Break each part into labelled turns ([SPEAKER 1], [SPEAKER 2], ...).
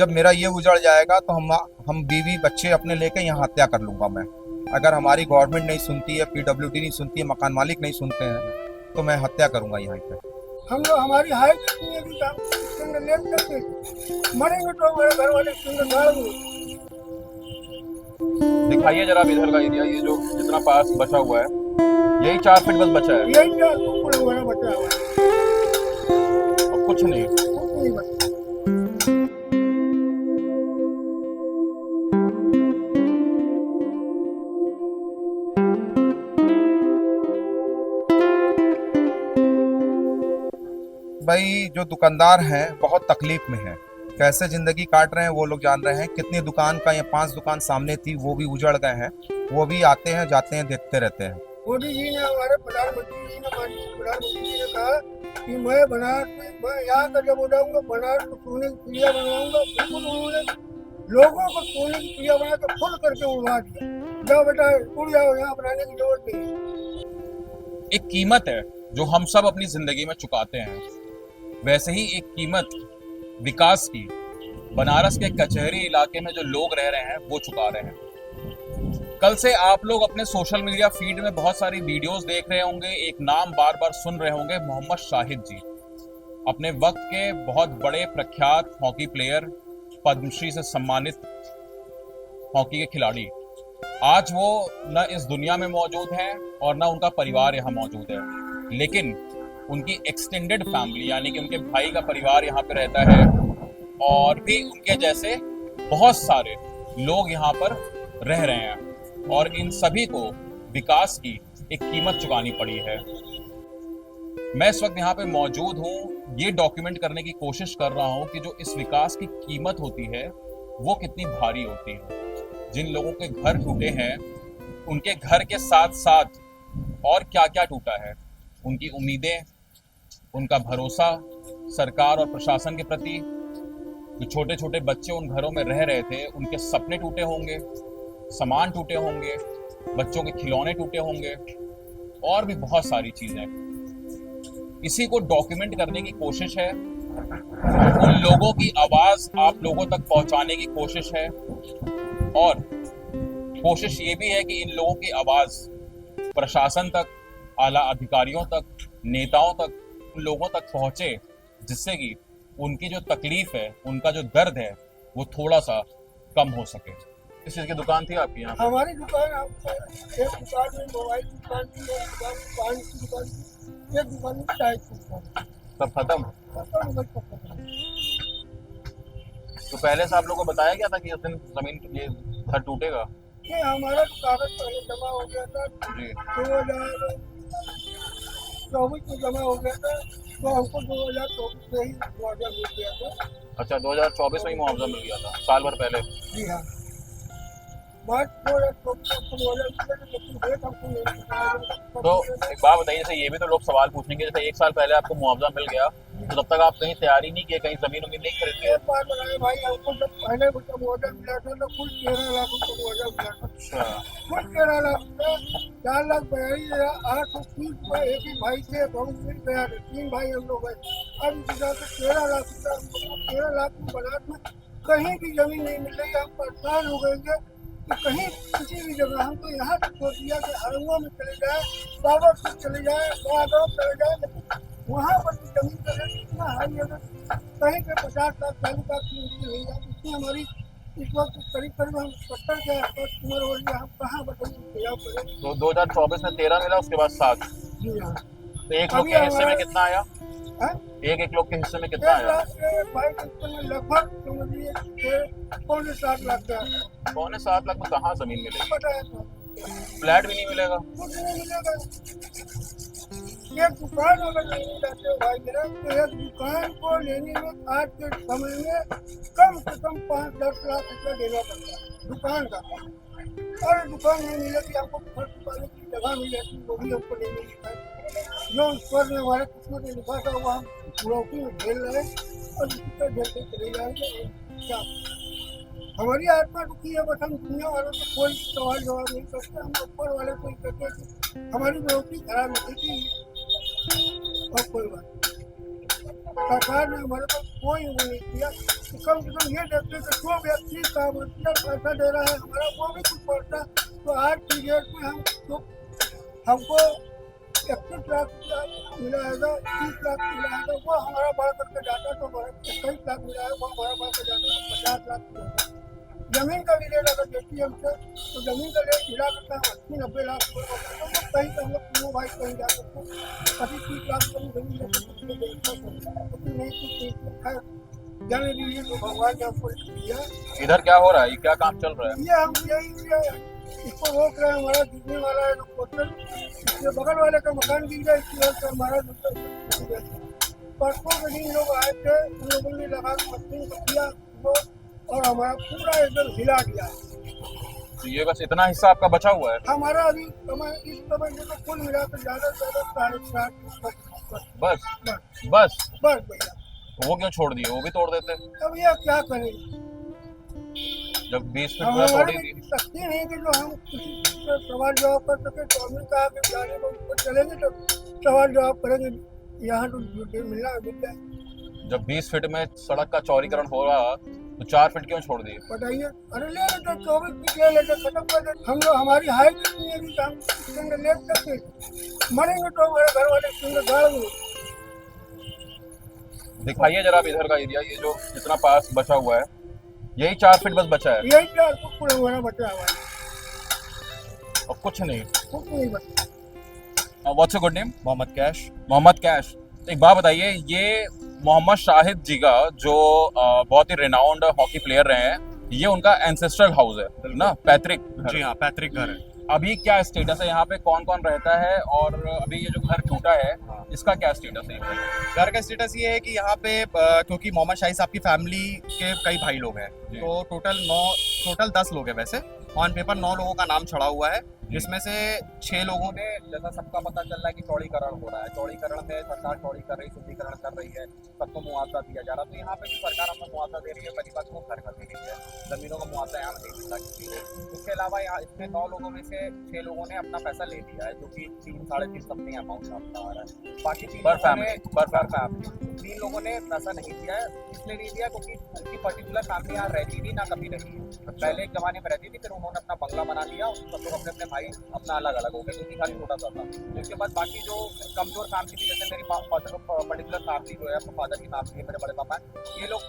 [SPEAKER 1] जब मेरा ये उजड़ जाएगा तो हम बीवी बच्चे अपने लेके यहाँ हत्या कर लूंगा मैं। अगर हमारी गवर्नमेंट नहीं सुनती है, पीडब्ल्यूडी नहीं सुनती है, मकान मालिक नहीं सुनते हैं तो मैं हत्या करूंगा यहाँ पे।
[SPEAKER 2] हम लोग हमारी हाइट इतनी है कि हम इसके अंदर लेट करके मरेंगे तो हमारे घर वाले इसके अंदर गाड़ देंगे।
[SPEAKER 3] दिखाइए जरा आप इधर का एरिया, ये जो जितना पास बचा हुआ है, यही 4 फीट बस बचा है
[SPEAKER 2] यही क्या पूरा हमारा बचा हुआ है,
[SPEAKER 3] और कुछ नहीं।
[SPEAKER 2] कुछ नहीं बचा।
[SPEAKER 1] भाई जो दुकानदार हैं बहुत तकलीफ में हैं, कैसे जिंदगी काट रहे हैं वो लोग जान रहे हैं। कितनी दुकान का, ये 5 दुकान सामने थी वो भी उजड़ गए हैं। वो भी आते हैं जाते हैं देखते रहते हैं।
[SPEAKER 2] मोदी जी ने, हमारे प्रधानमंत्री जी ने, माननीय प्रधानमंत्री जी ने कहा कि मैं बनारस में, मैं यहाँ का जब हो जाऊंगा बनारस को सोने की चिड़िया बनवाऊंगा। बिल्कुल उन्होंने लोगों को सोने की चिड़िया बना कर फुल करके उड़वा दिया। जाओ बेटा उड़ जाओ, यहाँ बनाने की जरूरत नहीं।
[SPEAKER 3] एक कीमत है जो हम सब अपनी जिंदगी में चुकाते हैं, वैसे ही एक कीमत विकास की बनारस के कचहरी इलाके में जो लोग रह रहे हैं वो चुका रहे हैं। कल से आप लोग अपने सोशल मीडिया फीड में बहुत सारी वीडियोस देख रहे होंगे, एक नाम बार बार सुन रहे होंगे, मोहम्मद शाहिद जी। अपने वक्त के बहुत बड़े प्रख्यात हॉकी प्लेयर, पद्मश्री से सम्मानित हॉकी के खिलाड़ी। आज वो न इस दुनिया में मौजूद हैं और न उनका परिवार यहाँ मौजूद है, लेकिन उनकी एक्सटेंडेड फैमिली यानी कि उनके भाई का परिवार यहाँ पे रहता है, और भी उनके जैसे बहुत सारे लोग यहाँ पर रह रहे हैं, और इन सभी को विकास की एक कीमत चुकानी पड़ी है। मैं इस वक्त यहाँ पे मौजूद हूँ, ये डॉक्यूमेंट करने की कोशिश कर रहा हूँ कि जो इस विकास की कीमत होती है वो कितनी भारी होती है। जिन लोगों के घर टूटे हैं, उनके घर के साथ साथ और क्या क्या टूटा है, उनकी उम्मीदें, उनका भरोसा सरकार और प्रशासन के प्रति। जो छोटे छोटे बच्चे उन घरों में रह रहे थे, उनके सपने टूटे होंगे, सामान टूटे होंगे, बच्चों के खिलौने टूटे होंगे, और भी बहुत सारी चीजें। इसी को डॉक्यूमेंट करने की कोशिश है, उन लोगों की आवाज आप लोगों तक पहुंचाने की कोशिश है, और कोशिश ये भी है कि इन लोगों की आवाज प्रशासन तक, आला अधिकारियों तक, नेताओं तक, उन लोगों तक पहुंचे, जिससे कि उनकी जो तकलीफ है, उनका जो दर्द है, वो थोड़ा सा कम हो सके। इस चीज की दुकान थी आपकी यहाँ?
[SPEAKER 2] हमारी दुकान, एक दुकान में मोबाइल की दुकान थी, एक दुकान में पानी की दुकान थी, एक दुकान में चाय की दुकान।
[SPEAKER 3] सब खत्म?
[SPEAKER 2] खत्म।
[SPEAKER 3] तो पहले से आप लोगों को बताया गया था कि उस दिन जमीन, ये घर टूटेगा?
[SPEAKER 2] ये हमारा तो कागज पहले जमा हो गया था
[SPEAKER 3] जी।
[SPEAKER 2] 2024 में जमा हो गया था, तो हमको 2024 में ही मुआवजा मिल गया था।
[SPEAKER 3] अच्छा, 2024 में ही मुआवजा मिल गया था, साल भर पहले?
[SPEAKER 2] जी हाँ, मार्च 2024 में मुआवजा मिल गया, लेकिन डेट हमको नहीं मिला।
[SPEAKER 3] तो एक बात बताइए, जैसे ये भी तो लोग सवाल पूछेंगे, जैसे 1 साल पहले आपको मुआवजा मिल गया, तो तब तक आप कहीं तैयारी नहीं किए, कहीं जमीन उमीन नहीं खरीदी?
[SPEAKER 2] एक बार बताए भाई, हमको जब पहले मुआवजा मिला था तो कुल 13 लाख रुपये मुआवजा मिला था।
[SPEAKER 3] अच्छा।
[SPEAKER 2] कुल 13 लाख रुपये, 4,42,830 एक ही भाई से बहुत मिल गया था, 3 भाई हम लोग हैं। अब इस हिसाब से 13 लाख रुपये, 13 लाख में बनारस में कहीं भी जमीन नहीं मिल रही। हम परेशान हो गए थे कि कहीं किसी भी जगह, हम तो यहाँ तक सोच दिया कि हरंगा में चले जाए, बाबरपुर चले जाए, बड़ागांव चले जाए, लेकिन वहाँ पर जमीन का रेट इतना हाई है, कहीं पे 50 लाख 40 लाख की नहीं जाती। इसमें हमारी इस वक्त करीब करीब हम 70 के आसपास उम्र हो रही है, हम कहाँ बताइए।
[SPEAKER 3] तो 2024 में 13 मिला, उसके बाद 7।
[SPEAKER 2] जी हाँ।
[SPEAKER 3] तो एक लोग के हिस्से में कितना आया? एक लोग के हिस्से में कितना आया?
[SPEAKER 2] भाई में लगभग समझिए 6.7 लाख का।
[SPEAKER 3] 6.7 लाख में कहाँ जमीन मिलेगी?
[SPEAKER 2] बताया,
[SPEAKER 3] फ्लैट भी नहीं मिलेगा।
[SPEAKER 2] कुछ नहीं मिलेगा। एक दुकान अगर लेने जाते हो भाई मेरा, तो एक दुकान को लेने में आज के समय में कम से कम 5-10 लाख रुपया देना पड़ता है दुकान का। और दुकान नहीं मिलेगी, हमको खर्च पाने की जगह मिल जाती, वो भी हमको नहीं मिलता। जो ईश्वर ने हमारे किस्मत में लिखा था, वो हम चुनौती में झेल रहे हैं और इसी तरह झेलते चले जाएंगे। क्या हमारी आत्मा दुखी है, बस हम दुनिया वालों को कोई सवाल जवाब नहीं करते। हम ऊपर वाले को ही कहते हैं कि हमारी बेवकूफ़ी खराब नहीं थी और कोई बात नहीं। सरकार ने हमारे पास कोई वो नहीं किया कि कम से कम ये देखते कि जो व्यक्ति कामर्शियल पैसा दे रहा है हमारा वो भी कुछ पड़ता। तो आज की डेट में हम तो हमको 31 लाख मिला है, 30 लाख मिला है, वो हमारा बढ़ करके जाता तो 21 लाख मिला है, वो हमारा बढ़ कर जाता तो 50 लाख मिला है। जमीन का भी रेट अगर देखिए हमसे तो जमीन का रेट मिला करता है 80-90 लाख रुपये तो कहीं हम लोग तीनों भाई कहीं जा सकते हैं 25-30 लाख रुपये की जमीन नहीं कुछ है जाने दीजिए तो भगवान ने हमको दिया।
[SPEAKER 3] इधर क्या हो रहा है, ये क्या काम चल रहा है?
[SPEAKER 2] ये हम यही इसको रोक रहे हैं, हमारा गिरने वाला है पोस्टर, ये बगल वाले का मकान गिर गया इसकी वजह से हमारा परसों के दिन लोग आए थे, उन लोगों ने लगा मशीन को किया और हमारा पूरा एकदम हिला दिया।
[SPEAKER 3] तो ये बस इतना हिस्सा आपका बचा हुआ है?
[SPEAKER 2] हमारा अभी इस समय जो कुल मिलाकर ज्यादा से ज्यादा 7.5
[SPEAKER 3] बस
[SPEAKER 2] बस
[SPEAKER 3] बस
[SPEAKER 2] बस भैया।
[SPEAKER 3] वो क्यों छोड़ दिए, वो भी तोड़ देते
[SPEAKER 2] अब ये क्या करें,
[SPEAKER 3] जब 20 फीट में तोड़ी थी।
[SPEAKER 2] शक्ति नहीं कि जो हम किसी से सवाल जवाब कर सके, तो हमने कहा कि जाने को ऊपर चलेंगे तो सवाल जवाब करेंगे, यहाँ तो मिलना मिल जाए।
[SPEAKER 3] जब 20 फीट में सड़क का चौड़ीकरण हो रहा तो 4 फीट क्यों छोड़ दिए?
[SPEAKER 2] बताइए, अरे ले लेते 24 फीट ले लेते, खत्म कर देते। हम लोग हमारी हाइट इतनी है कि हम इसके अंदर लेट सकते, मरेंगे तो हमारे घर वाले इसके अंदर गाड़ देंगे।
[SPEAKER 3] दिखाइए जरा इधर का एरिया, ये जो जितना पास बचा हुआ है यही 4 फीट बस बचा है
[SPEAKER 2] यही 4 फुट हमारा बचा हुआ है
[SPEAKER 3] और कुछ नहीं।
[SPEAKER 2] कुछ नहीं बचा।
[SPEAKER 3] What's your good name?
[SPEAKER 4] Mohammad Kaish.
[SPEAKER 3] Mohammad Kaish. एक बात बताइए, ये मोहम्मद शाहिद जी का जो बहुत ही रिनाउंड हॉकी प्लेयर रहे हैं, ये उनका एंसेस्ट्रल हाउस है ना, पैतृक घर।
[SPEAKER 4] जी हाँ, पैतृक घर है।
[SPEAKER 3] अभी क्या स्टेटस है यहाँ पे, कौन कौन रहता है और अभी ये जो घर टूटा है इसका क्या स्टेटस है?
[SPEAKER 4] घर का स्टेटस ये है कि यहाँ पे क्योंकि मोहम्मद शाहिद साहब की फैमिली के कई भाई लोग हैं,
[SPEAKER 3] जी।
[SPEAKER 4] तो टोटल 10 लोग हैं। वैसे ऑन पेपर 9 लोगों का नाम छड़ा हुआ है, जिसमें से 6 लोगों ने, जैसा सबका पता चल रहा है कि चौड़ीकरण हो रहा है, चौड़ीकरण में सरकार चौड़ीकरण कर रही, शुद्धिकरण कर रही है, सबको मुआवजा दिया जा रहा है। तो यहाँ पे भी सरकार अपना मुआवजा दे रही है, परिवार को घर का दे रही है, जमीनों का मुआवजा यहाँ नहीं मिलता किसी को। उसके अलावा यहाँ इसमें 9 लोगों में से 6 लोगों ने अपना पैसा ले लिया है, जो कि 3-3.5 समथिंग अमाउंट आपका आ रहा है। बाकी 3
[SPEAKER 3] पर
[SPEAKER 4] लोगों ने
[SPEAKER 3] फैमिली।
[SPEAKER 4] पर फैमिली 3 लोगों ने पैसा नहीं दिया है। इसलिए नहीं दिया क्योंकि उनकी पर्टिकुलर फैमिली यहाँ रहती थी ना, कभी रही है। पहले एक जमाने में रहती थी, फिर उन्होंने अपना बंगला बना लिया, सब लोग अपने अपने भाई अपना अलग अलग हो गए क्योंकि घर छोटा सा था। उसके बाद बाकी जो कमजोर फैमिली थी, जैसे मेरी पर्टिकुलर फैमिली जो है, अपने फादर की फैमिली है, मेरे बड़े पापा है, ये लोग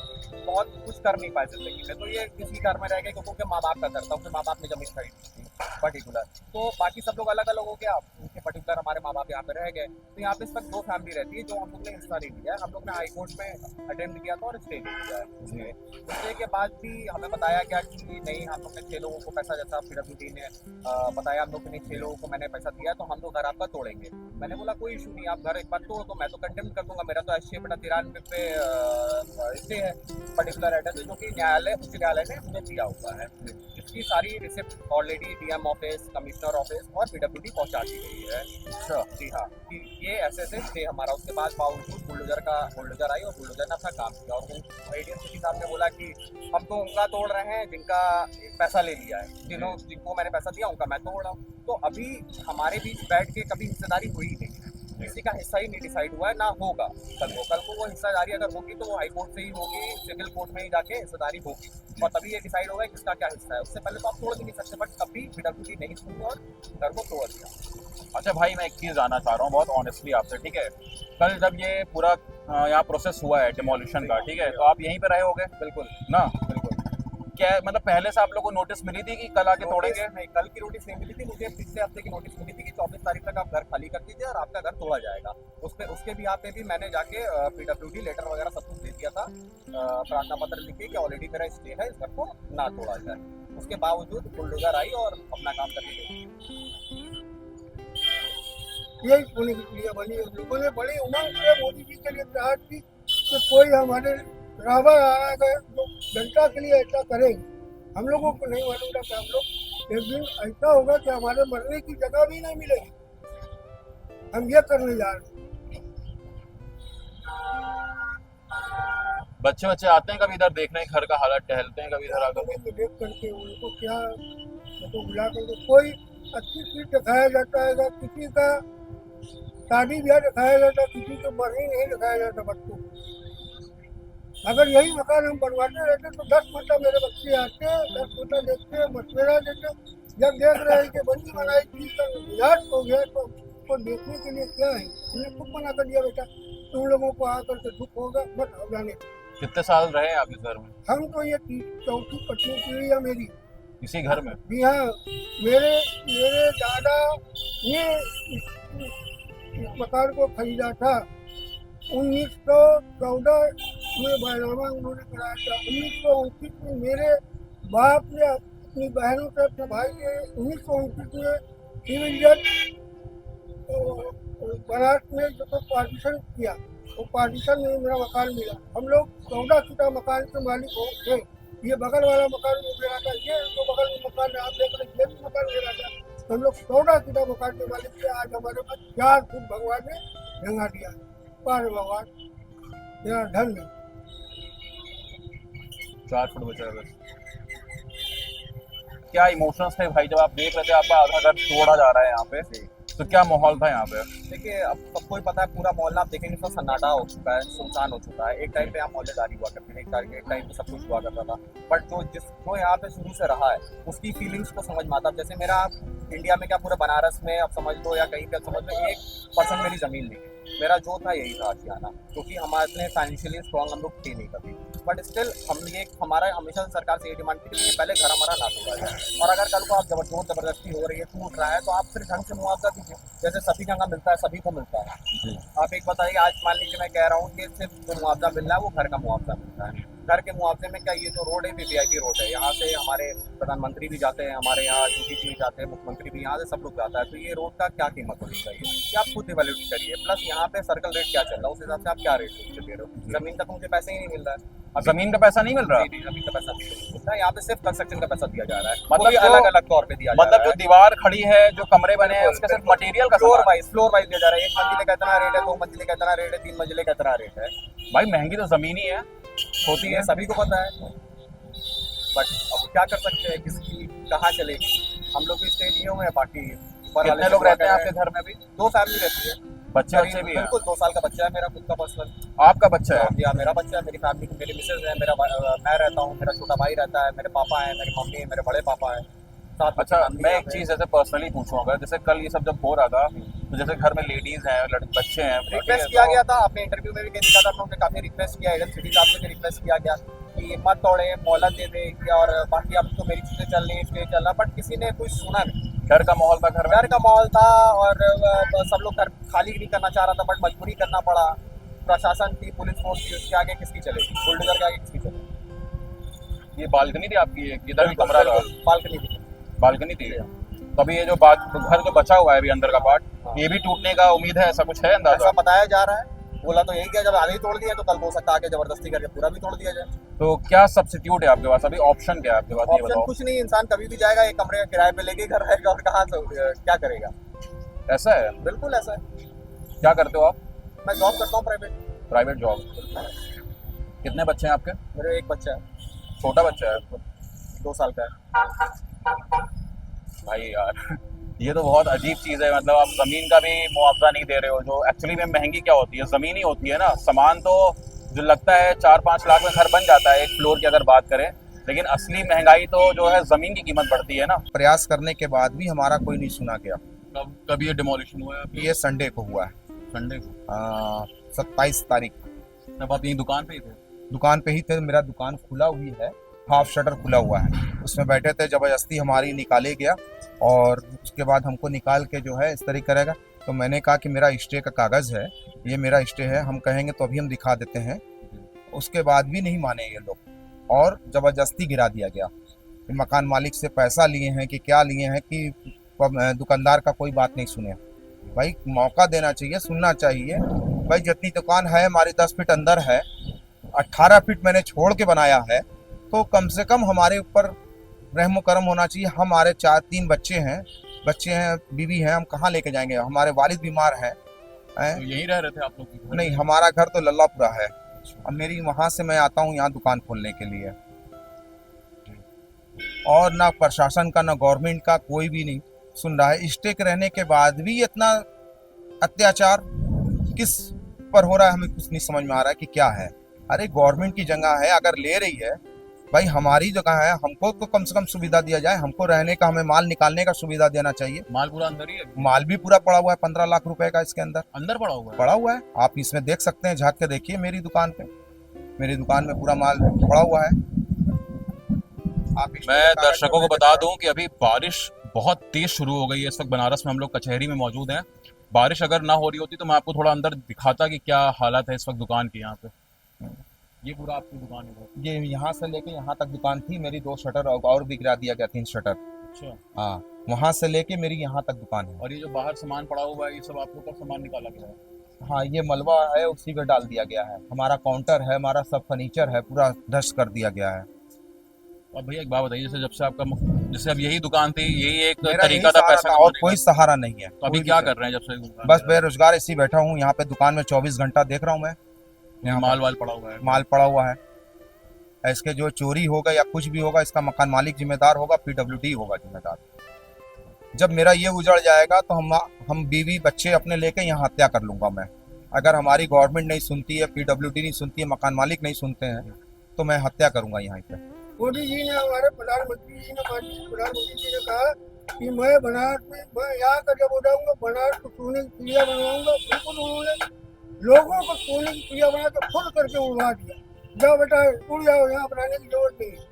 [SPEAKER 4] बहुत कुछ कर नहीं पाए जिंदगी में, तो ये किसी घर में रह गए क्योंकि उनके माँ बाप का घर था, उनके माँ बाप ने जमीन खरीदी थी पर्टिकुलर। तो बाकी सब लोग अलग अलग हो गया, उनके पर्टिकुलर हमारे माँ बाप यहाँ पे रह गए। तो यहाँ पे इस वक्त 2 फैमिली रहती है, जो हम लोग ने हिस्सा नहीं लिया है। हम लोग ने हाई कोर्ट में अटेम्प्ट किया था और स्टे नहीं किया है। उसके के बाद भी हमें बताया गया कि नहीं, हम लोग ने 6 लोगों को पैसा, जैसा PWD ने बताया हम लोग ने 6 लोगों को मैंने पैसा दिया, तो हम लोग घर आपका तोड़ेंगे। मैंने बोला कोई इशू नहीं, आप घर एक बार तोड़ दो, मैं तो कंटेम्प्ट कर दूंगा, मेरा तो 80/93 पे स्टे है, पर्टिकुलर एड्रेस जो कि न्यायालय, उच्च न्यायालय ने मुझे दिया हुआ है। इसकी सारी receipt already DM office, commissioner office और PWD पहुंचा दी गई है। अच्छा, जी हाँ, कि ये ऐसे स्टे हमारा। उसके बाद बावजूद बुलडोजर आई और बुलडोजर ने अपना काम किया और ADM सिटी साहब ने बोला कि हम तो उनका तोड़ रहे हैं जिनका पैसा ले लिया है, जिनको मैंने पैसा दिया उनका मैं तोड़ रहा हूँ। तो अभी हमारे बीच बैठ के कभी हिस्सेदारी हुई नहीं, किसी का हिस्सा ही नहीं डिसाइड हुआ है, ना होगा कल को वो हिस्सेदारी अगर होगी तो वो हाई कोर्ट से ही होगी, सिविल कोर्ट में ही जाके हिस्सेदारी होगी और तभी ये डिसाइड होगा किसका क्या हिस्सा है। उससे पहले तो आप तोड़ भी नहीं सकते, बट कभी PWD नहीं सुनी और घर को तोड़ दिया।
[SPEAKER 3] अच्छा भाई, मैं एक चीज़ जानना चाह रहा हूँ बहुत ऑनेस्टली आपसे, ठीक है? कल जब ये पूरा यहाँ प्रोसेस हुआ है डिमोलिशन का, ठीक है, तो आप यहीं पे रहे होगे?
[SPEAKER 4] बिल्कुल
[SPEAKER 3] ना,
[SPEAKER 4] बिल्कुल।
[SPEAKER 3] क्या मतलब पहले से आप लोगों को नोटिस मिली थी कि कल आके तोड़ेंगे?
[SPEAKER 4] नहीं, कल की नोटिस नहीं मिली थी मुझे, पिछले हफ्ते की नोटिस मिली थी कि 24 तारीख तक आप घर खाली कर दीजिए और आपका घर तोड़ा जाएगा। उसके भी पे भी मैंने जाके PWD लेटर वगैरह सब कुछ दे दिया था, प्रार्थना पत्र लिखे कि ऑलरेडी मेरा स्टे है, इस घर को ना तोड़ा जाए। उसके बावजूद बुलडोजर आई और अपना काम करके गई।
[SPEAKER 2] यही होने की क्रिया बनी है। लोगों ने बड़ी उमंग से मोदी जी के लिए चाहा थी कि कोई हमारे रावण आ गए जो जनता के लिए ऐसा करेंगे। हम लोगों को नहीं मालूम था कि हम लोग एक दिन ऐसा होगा कि हमारे मरने की जगह भी नहीं मिलेगी। हम ये करने जा रहे हैं।
[SPEAKER 3] बच्चे आते हैं कभी इधर देखने घर का हालत, टहलते हैं कभी इधर आकर?
[SPEAKER 2] लोगों को देख करके उनको क्या, उनको बुला करके कोई अच्छी चीज दिखाया जाता है, किसी का शादी ब्याह दिखाया जाता है, किसी को मरने नहीं दिखाया जाता बच्चों को। अगर यही मकान हम बनवाते रहते तो 10 मतलब मेरे बच्चे आते, 10 मतलब देखते, मशवरा देते। जब देख रहे हैं कि बनी बनाई चीज का विनाश हो गया तो उसको देखने के लिए क्या है, हमने खुद मना कर दिया बेटा तुम लोगों को आकर के दुख होगा मत हो जाने दो।
[SPEAKER 3] कितने साल रहे हैं आप इस घर में,
[SPEAKER 2] हम तो ये चौथी पत्नी पीढ़ी है मेरी।
[SPEAKER 3] इसी घर में?
[SPEAKER 2] जी हाँ, मेरे मेरे दादा ने इस मकान को खरीदा था 1914 में, बैनामा उन्होंने कराया था। 1929 में मेरे बाप ने अपनी बहनों से अपने भाई के 1929 में सिविल जज बनारस में जो पार्टीशन किया, वो पार्टीशन में मेरा मकान मिला। हम लोग 14 फीटा मकान के मालिक हो थे। ये बगल वाला मकान में मेरा था, ये जो बगल में मकान है आप देख रहे हैं, ये भी मकान मेरा था। हम लोग 14 फीटा मकान के मालिक थे। आज हमारे पास 4 फुट भगवान ने जंगा दिया है। पार भगवान मेरा धन है।
[SPEAKER 3] 4 फुट बचा है बस। क्या इमोशंस थे भाई जब आप देख रहे थे आपका आधा घर तोड़ा जा रहा है यहाँ पे, तो क्या माहौल था यहाँ पे?
[SPEAKER 4] देखिए अब सबको ही पता है, पूरा मोहल्ला आप देखेंगे तो सन्नाटा हो चुका है, सुनसान हो चुका है। एक टाइम पे यहाँ मोहल्लेदारी हुआ करती थी, एक टाइम पे सब कुछ हुआ करता था। बट जो यहाँ पे शुरू से रहा है उसकी फीलिंग्स को समझ में आता है। जैसे मेरा इंडिया में क्या पूरे बनारस में आप समझ लो या कहीं पे आप समझ लो 1% मेरी जमीन नहीं है। मेरा जो था यही था आशियाना, क्योंकि हमारे इतने फाइनेंशियली स्ट्रॉन्ग हम लोग थे नहीं कभी। बट स्टिल हम ये हमारा हमेशा सरकार से ये डिमांड थी कि पहले घर हमारा ना टूटा जाए, और अगर कल को आप जबरदस्ती हो रही है, टूट रहा है, तो आप फिर ढंग से मुआवजा दीजिए, जैसे सभी जगह मिलता है, सभी को मिलता है। आप एक बताइए, आज मान लीजिए मैं कह रहा हूँ कि सिर्फ जो मुआवजा मिल रहा है वो घर का मुआवजा मिलता है। घर के मुआवजे में क्या, ये जो रोड है वीवीआईपी रोड है, यहाँ से हमारे प्रधानमंत्री भी जाते हैं, हमारे यहाँ यूपी भी जाते हैं, मुख्यमंत्री भी, यहाँ से सब लोग जाता है। तो ये रोड का क्या कीमत होनी चाहिए ये आप खुद इवैल्यूएट करिए। प्लस यहाँ पे सर्कल रेट क्या चल रहा है, उस हिसाब से आप क्या रेट दे रहे हो। जमीन का तो मुझे पैसे ही नहीं मिल रहा है।
[SPEAKER 3] अब जमीन का पैसा नहीं मिल रहा?
[SPEAKER 4] जी, जमीन का पैसा नहीं मिलता है, यहाँ पे सिर्फ कंस्ट्रक्शन का पैसा दिया जा रहा है,
[SPEAKER 3] मतलब
[SPEAKER 4] मतलब अलग अलग तौर पे दिया जा
[SPEAKER 3] मतलब
[SPEAKER 4] रहा
[SPEAKER 3] जो
[SPEAKER 4] है।
[SPEAKER 3] दीवार खड़ी है, जो कमरे बने हैं, उसके सिर्फ मटेरियल का
[SPEAKER 4] फ्लोर
[SPEAKER 3] सामान?
[SPEAKER 4] वाइज दिया जा रहा है। 1 मंजिले का इतना रेट है, 2 मंजिले का इतना रेट है, 3 मंजिले का इतना रेट है।
[SPEAKER 3] भाई महंगी तो जमीन ही है, होती
[SPEAKER 4] ये
[SPEAKER 3] है।
[SPEAKER 4] सभी को पता है, बट अब क्या कर सकते हैं, किसकी कहाँ चलेगी। हम लोग भी स्टे लिए हुए हैं, बाकी ऊपर वाले
[SPEAKER 3] कितने लोग रहते हैं आपके घर में अभी?
[SPEAKER 4] 2 फैमिली रहती है।
[SPEAKER 3] बच्चे बच्चे भी हैं?
[SPEAKER 4] बिल्कुल, 2 साल का बच्चा है मेरा खुद का पर्सनल।
[SPEAKER 3] आपका बच्चा है?
[SPEAKER 4] या मेरा बच्चा है, मेरी फैमिली, मेरी मिसेज है, मैं रहता हूँ, मेरा छोटा भाई रहता है, मेरे पापा है, मेरी मम्मी है, मेरे बड़े पापा है, साथ में
[SPEAKER 3] अच्छा,
[SPEAKER 4] family
[SPEAKER 3] मैं
[SPEAKER 4] यहाँ
[SPEAKER 3] एक
[SPEAKER 4] पे।
[SPEAKER 3] चीज ऐसे पर्सनली पूछूंगा, जैसे कल ये सब जब हो रहा था, तो जैसे घर में लेडीज हैं, बच्चे हैं,
[SPEAKER 4] रिक्वेस्ट किया गया था, आपने इंटरव्यू में भी कहीं दिखा था, तो काफी रिक्वेस्ट किया, एडन सिटी साहब से भी रिक्वेस्ट किया गया कि मत तोड़े, मोहलत दे दे, और बाकी अब तो मेरी चीजें चल रही है, इसलिए चल रहा, बट किसी ने कुछ सुना नहीं।
[SPEAKER 3] घर का माहौल था घर में?
[SPEAKER 4] घर का माहौल था, और सब लोग घर खाली नहीं करना चाह रहा था, बट मजबूरी करना पड़ा। प्रशासन थी, पुलिस फोर्स थी, उसके आगे किसकी चलेगी, बुलडोजर के आगे किसकी चलेगी।
[SPEAKER 3] ये बालकनी थी आपकी? इधर भी कमरा था?
[SPEAKER 4] बालकनी थी।
[SPEAKER 3] बालकनी थी। तो अभी ये जो घर जो बचा हुआ है अभी अंदर का पार्ट, ये भी टूटने का उम्मीद है, ऐसा कुछ है अंदाजा?
[SPEAKER 4] ऐसा बताया जा रहा है, बोला तो यही किया, जब आगे ही तोड़ दिया तो कल हो सकता है आगे जबरदस्ती करके पूरा भी तोड़ दिया जाए।
[SPEAKER 3] तो क्या सब्स्टिट्यूट है आपके पास अभी, ऑप्शन क्या है आपके पास, ये
[SPEAKER 4] ऑप्शन
[SPEAKER 3] बताओ।
[SPEAKER 4] कुछ नहीं, इंसान कभी भी जाएगा, एक कमरे किराए पे लेके घर रहेगा, और कहाँ से क्या करेगा।
[SPEAKER 3] ऐसा है?
[SPEAKER 4] बिल्कुल ऐसा है।
[SPEAKER 3] क्या करते हो आप?
[SPEAKER 4] मैं जॉब करता हूँ प्राइवेट।
[SPEAKER 3] Private job? कितने बच्चे हैं आपके?
[SPEAKER 4] मेरे एक बच्चा है,
[SPEAKER 3] छोटा बच्चा है?
[SPEAKER 4] 2 साल का है।
[SPEAKER 3] भाई यार ये तो बहुत अजीब चीज़ है। मतलब आप ज़मीन का भी मुआवजा नहीं दे रहे हो, जो एक्चुअली में महंगी क्या होती है, ज़मीन ही होती है ना। सामान तो जो लगता है 4-5 लाख में घर बन जाता है एक फ्लोर की अगर बात करें, लेकिन असली महंगाई तो जो है ज़मीन की कीमत बढ़ती है ना।
[SPEAKER 1] प्रयास करने के बाद भी हमारा कोई नहीं सुना गया।
[SPEAKER 3] कब ये डिमोलिशन हुआ है?
[SPEAKER 1] ये संडे को हुआ है,
[SPEAKER 3] संडे को?
[SPEAKER 1] 27 तारीख।
[SPEAKER 3] तब आप यहीं दुकान पे ही थे?
[SPEAKER 1] दुकान पे ही थे, मेरा दुकान खुला हुई है, हाफ शटर खुला हुआ है, उसमें बैठे थे, जबरदस्ती हमारी निकाले गया, और उसके बाद हमको निकाल के जो है इस तरीके करेगा। तो मैंने कहा कि मेरा स्टे का कागज़ है, ये मेरा स्टे है, हम कहेंगे तो अभी हम दिखा देते हैं। उसके बाद भी नहीं माने ये लोग, और ज़बरदस्ती गिरा दिया गया। मकान मालिक से पैसा लिए हैं कि क्या लिए हैं कि दुकानदार का कोई बात नहीं सुने। भाई मौका देना चाहिए, सुनना चाहिए। भाई जितनी दुकान है हमारी 10 फीट अंदर है, 18 फीट मैंने छोड़ के बनाया है, तो कम से कम हमारे ऊपर रहम करम होना चाहिए। हमारे 3 बच्चे हैं, बीवी हैं, हम कहाँ लेके जाएंगे, हमारे वालिद बीमार हैं।
[SPEAKER 3] तो यहीं रह रहे थे आप लोग?
[SPEAKER 1] नहीं, हमारा घर तो लल्लापुरा है, अब मेरी वहाँ से मैं आता हूँ यहाँ दुकान खोलने के लिए, और ना प्रशासन का ना गवर्नमेंट का कोई भी नहीं सुन रहा है। स्टेक रहने के बाद भी इतना अत्याचार किस पर हो रहा है, हमें कुछ नहीं समझ में आ रहा है कि क्या है। अरे गवर्नमेंट की जगह है, अगर ले रही है भाई हमारी जगह है, हमको तो कम से कम सुविधा दिया जाए, हमको रहने का, हमें माल निकालने का सुविधा देना चाहिए।
[SPEAKER 3] माल पूरा अंदर ही है,
[SPEAKER 1] माल भी पूरा पड़ा हुआ है 15 लाख रुपए का इसके अंदर
[SPEAKER 3] अंदर पड़ा हुआ है।
[SPEAKER 1] पड़ा हुआ है। आप इसमें देख सकते हैं, झांक के देखिए मेरी दुकान पे, मेरी दुकान में पूरा माल पड़ा हुआ है। आप इसमें
[SPEAKER 3] मैं
[SPEAKER 1] कागज
[SPEAKER 3] दर्शकों को
[SPEAKER 1] पे
[SPEAKER 3] बता
[SPEAKER 1] देखिए।
[SPEAKER 3] दूं कि अभी बारिश बहुत तेज शुरू हो गई है। इस वक्त बनारस में हम लोग कचहरी में मौजूद हैं। बारिश अगर ना हो रही होती तो मैं आपको थोड़ा अंदर दिखाता कि क्या हालत है इस वक्त दुकान की। यहाँ पे ये पूरा आपकी दुकान है।
[SPEAKER 1] ये यहाँ से लेके यहाँ तक दुकान थी मेरी, 2 शटर और भी गिरा दिया गया, 3 शटर।
[SPEAKER 3] अच्छा,
[SPEAKER 1] हाँ, वहाँ से लेके मेरी यहाँ तक दुकान है।
[SPEAKER 3] और ये जो बाहर सामान पड़ा हुआ है ये सब आप लोग का सामान निकाला गया है?
[SPEAKER 1] हाँ, ये मलबा है, उसी पे डाल दिया गया है। हमारा काउंटर है, हमारा सब फर्नीचर है, पूरा डस्ट कर दिया गया है।
[SPEAKER 3] अब भैया एक बात बताइए, जैसे जब से आपका जैसे अब यही दुकान थी, यही एक
[SPEAKER 1] मेरा
[SPEAKER 3] तरीका
[SPEAKER 1] यही
[SPEAKER 3] था
[SPEAKER 1] सहारा
[SPEAKER 3] पैसा
[SPEAKER 1] था, और
[SPEAKER 3] कमाने
[SPEAKER 1] कोई
[SPEAKER 3] का,
[SPEAKER 1] सहारा नहीं है।
[SPEAKER 3] तो अभी
[SPEAKER 1] कोई
[SPEAKER 3] क्या
[SPEAKER 1] भी
[SPEAKER 3] कर रहे हैं जब से दुकान
[SPEAKER 1] बस
[SPEAKER 3] है?
[SPEAKER 1] बेरोजगार ऐसे ही बैठा हूँ यहाँ पे दुकान में, 24 घंटा देख रहा हूँ मैं।
[SPEAKER 3] ये
[SPEAKER 1] यहाँ
[SPEAKER 3] माल वाल पड़ा हुआ है।
[SPEAKER 1] माल पड़ा हुआ है। इसके जो चोरी होगा या कुछ भी होगा, इसका मकान मालिक जिम्मेदार होगा, PWD होगा जिम्मेदार। जब मेरा ये उजड़ जाएगा तो हम बीवी बच्चे अपने लेके यहाँ हत्या कर लूंगा मैं। अगर हमारी गवर्नमेंट नहीं सुनती है, PWD नहीं सुनती है, मकान मालिक नहीं सुनते हैं, तो मैं हत्या करूंगा यहाँ पे।
[SPEAKER 2] मोदी जी ने, हमारे प्रधानमंत्री जी ने, माननीय प्रधानमंत्री जी ने कहा कि मैं बनारस में, मैं यहाँ का जब उठाऊंगा बनारस को सोने की चिड़िया बनवाऊंगा। बिल्कुल उन्होंने लोगों को सोने की चिड़िया बना के खुद करके उड़वा दिया। जाओ बेटा उड़ जाओ, यहाँ बनाने की जरूरत नहीं है।